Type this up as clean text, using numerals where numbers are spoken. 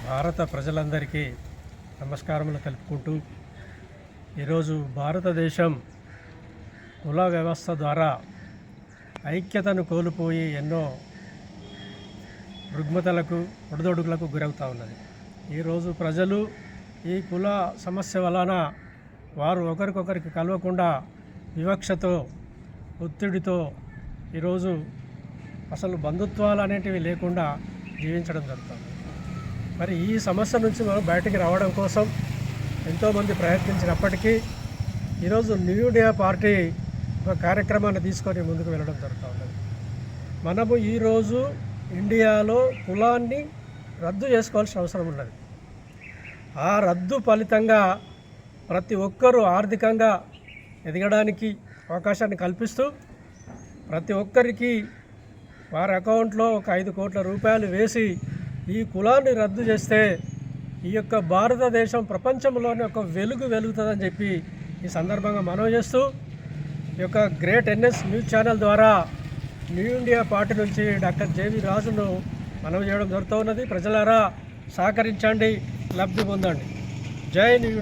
భారత ప్రజలందరికీ నమస్కారములు తెలుపుకుంటూ ఈరోజు భారతదేశం కుల వ్యవస్థ ద్వారా ఐక్యతను కోల్పోయి ఎన్నో రుగ్మతలకు ఒడిదొడుకులకు గురవుతూ ఉన్నది. ఈరోజు ప్రజలు ఈ కుల సమస్య వలన వారు ఒకరికొకరికి కలవకుండా వివక్షతో ఒత్తిడితో ఈరోజు అసలు బంధుత్వాలు అనేటివి లేకుండా జీవించడం జరుగుతుంది. మరి ఈ సమస్య నుంచి మనం బయటికి రావడం కోసం ఎంతోమంది ప్రయత్నించినప్పటికీ ఈరోజు న్యూ ఇండియా పార్టీ ఒక కార్యక్రమాన్ని తీసుకొని ముందుకు వెళ్ళడం జరుగుతూ ఉన్నది. మనము ఈరోజు ఇండియాలో కులాన్ని రద్దు చేసుకోవాల్సిన అవసరం ఉన్నది. ఆ రద్దు ఫలితంగా ప్రతి ఒక్కరూ ఆర్థికంగా ఎదగడానికి అవకాశాన్ని కల్పిస్తూ ప్రతి ఒక్కరికి వారి అకౌంట్లో ఒక 5 కోట్ల రూపాయలు వేసి ఈ కులాన్ని రద్దు చేస్తే ఈ యొక్క భారతదేశం ప్రపంచంలోనే ఒక వెలుగు వెలుగుతుందని చెప్పి ఈ సందర్భంగా మనవి చేస్తూ ఈ యొక్క గ్రేట్ ఎన్ఎస్ న్యూస్ ఛానల్ ద్వారా న్యూ ఇండియా పార్టీ నుంచి డాక్టర్ జేవి రాజును మనవి చేయడం జరుగుతూ ఉన్నది. ప్రజలారా సహకరించండి, లబ్ధి పొందండి. జై న్యూ